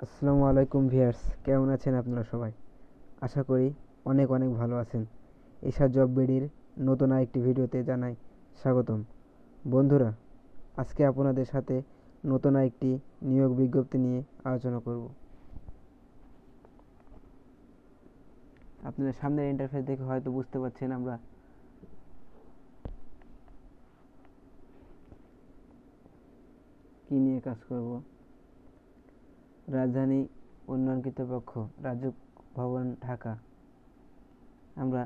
আসসালামু আলাইকুম ভিউয়ার্স, কেমন আছেন আপনারা সবাই? আশা করি অনেক অনেক ভালো আছেন। এশা জব বিডির নতুন আরেকটি ভিডিওতে জানাই স্বাগতম। বন্ধুরা, আজকে আপনাদের সাথে নতুন আরেকটি নিয়োগ বিজ্ঞপ্তি নিয়ে আলোচনা করব। আপনাদের সামনের ইন্টারফেস দেখে হয়তো বুঝতে পারছেন আমরা কি নিয়ে কাজ করব। রাজধানী উন্নয়ন কর্তৃপক্ষ, রাজুক ভবন, ঢাকা। আমরা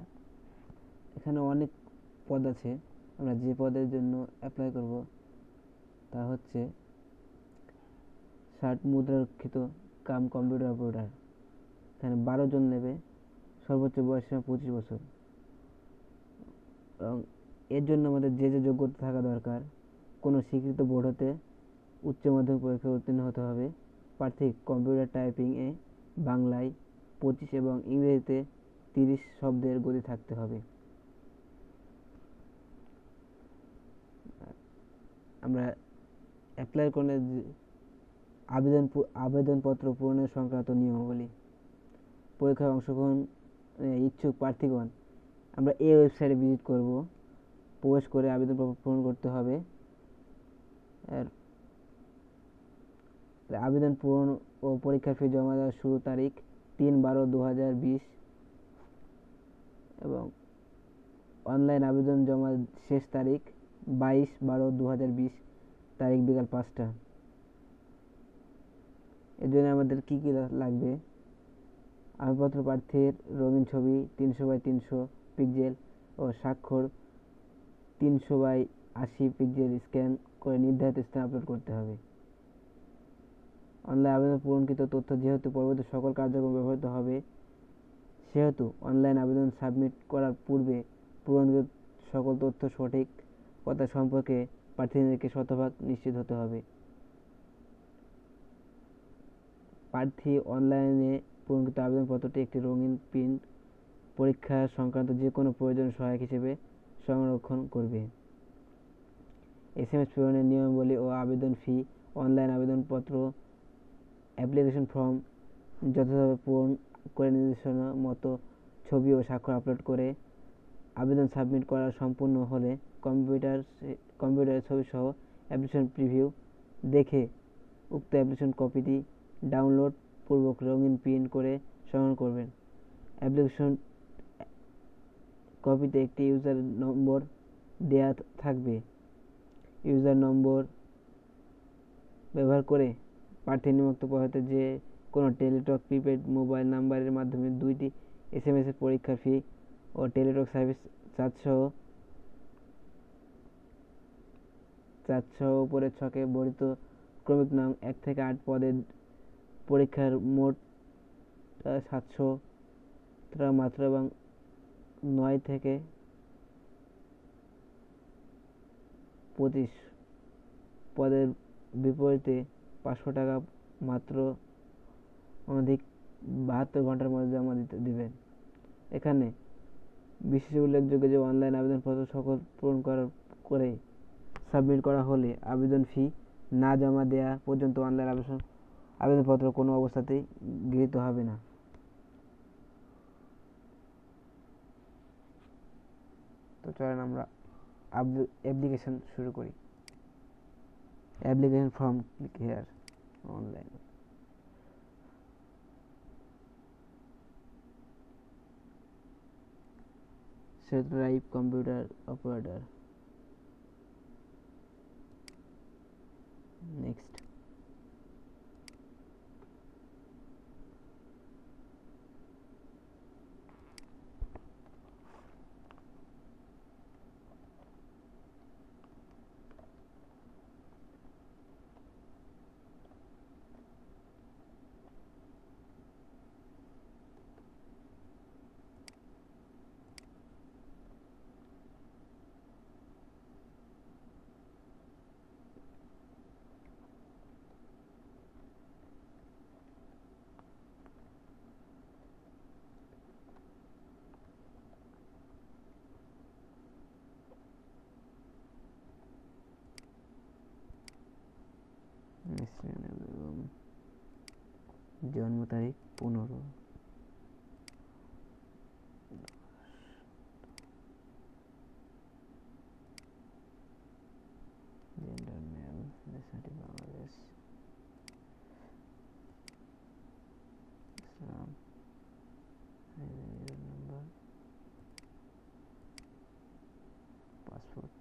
এখানে অনেক পদ আছে। আমরা যে পদের জন্য অ্যাপ্লাই করব তা হচ্ছে ষাট মুদ্রাক্ষিত কাম কম্পিউটার অপারেটর। এখানে 12 জন নেবে, সর্বোচ্চ বয়স সীমা 25 বছর। এবং এর জন্য আমাদের যে যে যোগ্যতা থাকা দরকার: কোনো স্বীকৃত বোর্ড হতে উচ্চ মাধ্যমিক পরীক্ষায় উত্তীর্ণ হতে হবে। প্রার্থী কম্পিউটার টাইপিংয়ে বাংলায় 25 এবং ইংরেজিতে 30 শব্দের গতি থাকতে হবে। আমরা অ্যাপ্লাই করলে আবেদনপত্র পূরণের সংক্রান্ত নিয়মাবলী। পরীক্ষায় অংশগ্রহণ ইচ্ছুক প্রার্থীগণ আমরা এই ওয়েবসাইটে ভিজিট করব। প্রবেশ করে আবেদনপত্র পূরণ করতে হবে। আর আবেদন পূরণ ও পরীক্ষার ফি জমা দেওয়ার শুরু তারিখ 3/12/2020 এবং অনলাইন আবেদন জমা শেষ তারিখ 22/12/2020 তারিখ বিকাল 5টা। এর জন্য আমাদের কী কী লাগবে: আবেদনপত্র, প্রার্থীর রঙিন ছবি 300x300 পিক্সেল ও স্বাক্ষর 300x80 পিক্সেল স্ক্যান করে নির্ধারিত স্থানে আপলোড করতে হবে। অনলাইন আবেদন পূরণকৃত তথ্য যেহেতু পরবর্তী সকল কার্যক্রম ব্যবহৃত হবে, সেহেতু অনলাইন আবেদন সাবমিট করার পূর্বে পূরণকৃত সকল তথ্য সঠিকতা সম্পর্কে প্রার্থীদেরকে শতভাগ নিশ্চিত হতে হবে। প্রার্থী অনলাইনে পূরণকৃত আবেদনপত্রটি একটি রঙিন প্রিন্ট পরীক্ষা সংক্রান্ত যে কোনো প্রয়োজনীয় সহায়ক হিসেবে সংরক্ষণ করবে। SMS প্রেরণের নিয়মাবলী ও আবেদন ফি: অনলাইন আবেদনপত্র অ্যাপ্লিকেশন ফর্ম যথাযথভাবে পূরণ করে নির্দেশনা মতো ছবি ও স্বাক্ষর আপলোড করে আবেদন সাবমিট করা সম্পূর্ণ হলে কম্পিউটারে ছবিসহ অ্যাপ্লিকেশন প্রিভিউ দেখে উক্ত অ্যাপ্লিকেশন কপিটি ডাউনলোড পূর্বক রঙিন প্রিন্ট করে সংগ্রহ করবেন। অ্যাপ্লিকেশন কপিতে একটি ইউজার নম্বর দেয়া থাকবে। ইউজার নম্বর ব্যবহার করে প্রার্থী নিম্নোক্ত পদ্ধতিতে যে কোনো টেলিটক প্রিপেড মোবাইল নাম্বারের মাধ্যমে 2টি SMS এর পরীক্ষার ফি ও টেলিটক সার্ভিস চার্জসহ উপরের ছকে বর্ণিত ক্রমিক নাম 1 থেকে 8 পদের পরীক্ষার মোট 700 টাকা মাত্র এবং 9 থেকে 25 পদের বিপরীতে 500 টাকা মাত্র অনধিক 72 ঘন্টার মধ্যে জমা দিবেন। এখানে বিশেষ উল্লেখযোগ্য যে অনলাইন আবেদনপত্র সকল পূরণ করে সাবমিট করা হলে আবেদন ফি না জমা দেওয়া পর্যন্ত অনলাইন আবেদনপত্র কোনো অবস্থাতেই গৃহীত হবে না। তো চলেন আমরা অ্যাপ্লিকেশন শুরু করি। Application form, click here, online. Select type computer operator. Next. জন্ম তারিখ 15, জেন্ডার মেল, ন্যাশনালিটি বাংলাদেশ, ইসলাম, নাম্বার, পাসপোর্ট,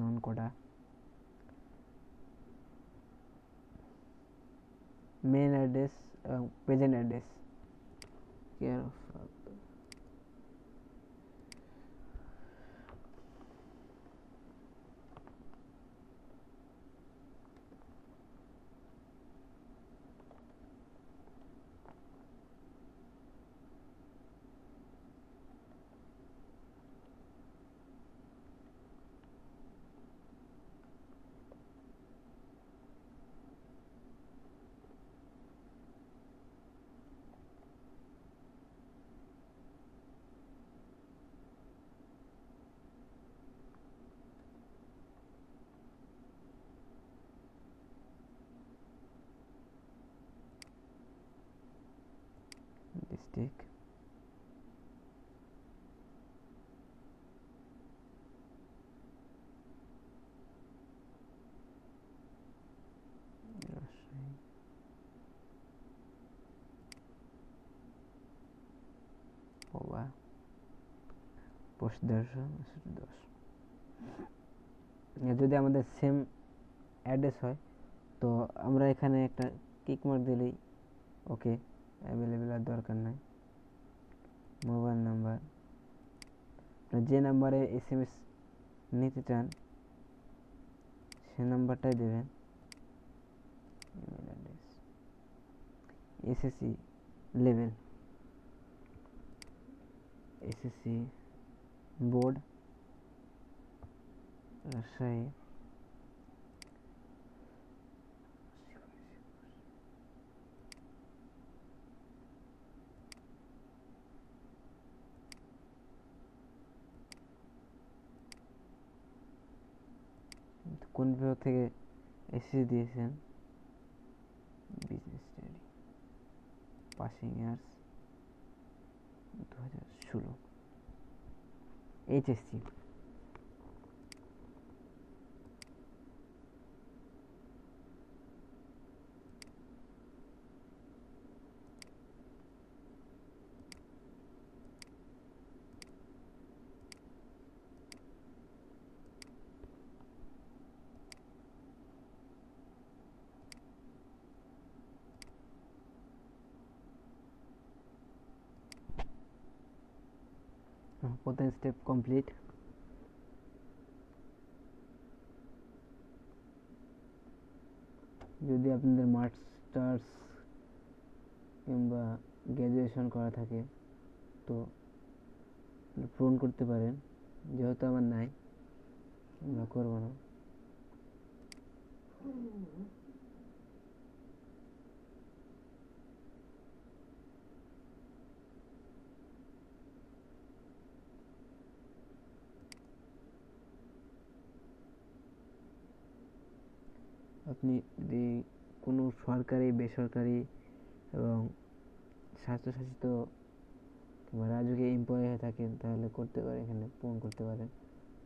নন কোডা, মেন অ্যাড্রেস এবং present address, care of district, Rajshahi, Paba, post 10 যদি আমাদের সেম অ্যাড্রেস হয় তো আমরা এখানে একটা টিক মার্ক দিলেই ওকে, অ্যাভেলেবেল আর দরকার নাই। মোবাইল নাম্বার, যে নাম্বারে SMS নিতে চান সে নাম্বারটাই দেবেন। Email address, SSC level, SSC board Rajshahi, কোন বিভাগ থেকে SSC দিয়েছেন, business study, passing years 2016, HSC, প্রথম স্টেপ কমপ্লিট। যদি আপনাদের মাস্টার্স কিংবা গ্র্যাজুয়েশন করা থাকে তো পূরণ করতে পারেন, যেহেতু আমার নাই আমরা করবো না। আপনি যদি কোনো সরকারি, বেসরকারি এবং স্বাস্থ্যশাসিত কিংবা রাজকীয় এমপ্লয়ি হয়ে থাকেন তাহলে করতে পারেন, এখানে পূরণ করতে পারেন।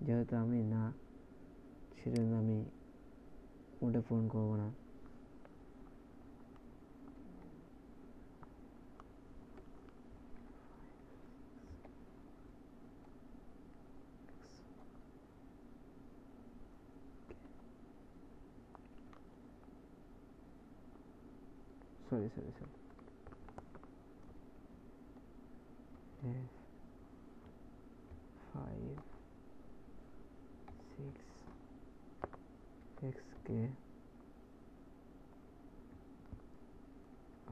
যেহেতু আমি না, সেজন্য আমি ওটা পূরণ করবো না। সরি, 5, 6 XK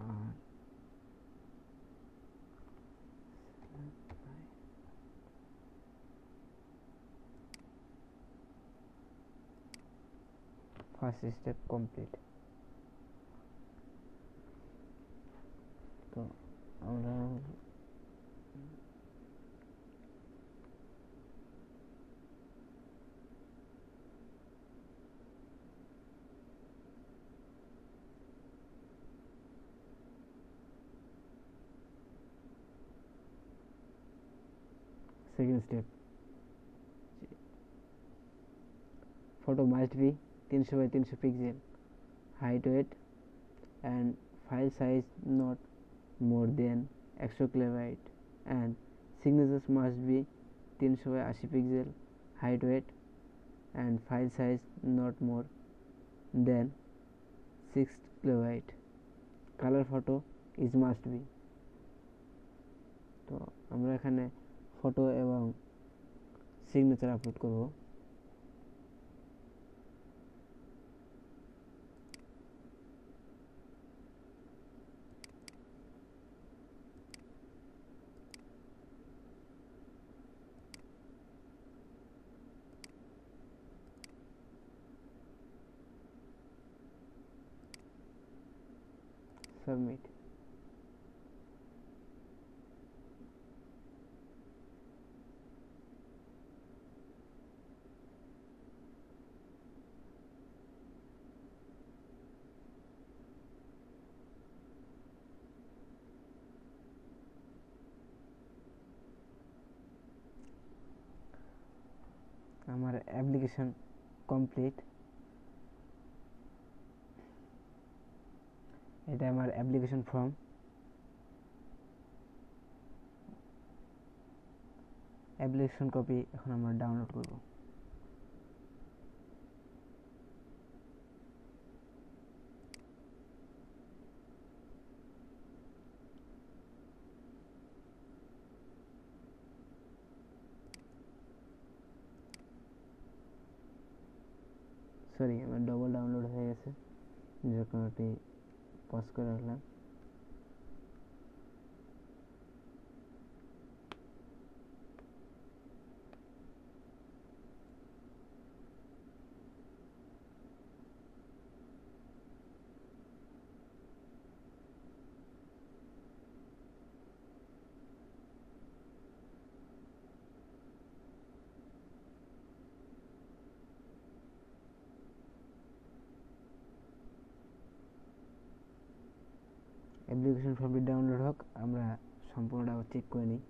আর ফার্স্ট স্টেপ কমপ্লিট। তো আমরা second step, photo must be 300 by 300 pixel, height, weight and file size not more than 100 kilobyte, and signatures must be 300 by 80 pixel, height, weight and file size not more than 6 kilobyte. Color photo is must be. তো আমরা এখানে photo এবং signature upload করব। Submit. আমার application complete. এটা আমার application form. Application copy এখন আমরা ডাউনলোড করব। সরি, আমার ডবল ডাউনলোড হয়ে গেছে, যখন এটি পজ করে রাখলাম। অ্যাপ্লিকেশন ফর্মটি ডাউনলোড হোক, আমরা সম্পূর্ণটা আবার চেক করে নিই।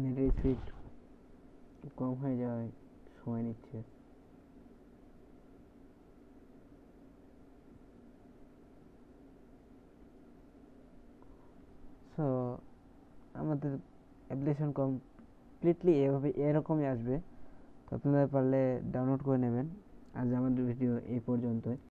নেটের স্পিড কম হয়ে যাওয়ায় সময় নিচ্ছে। সো আমাদের অ্যাপ্লিকেশন কমপ্লিটলি এরকমই আসবে। তো আপনারা পারলে ডাউনলোড করে নেবেন। আজ আমাদের ভিডিও এই পর্যন্তই।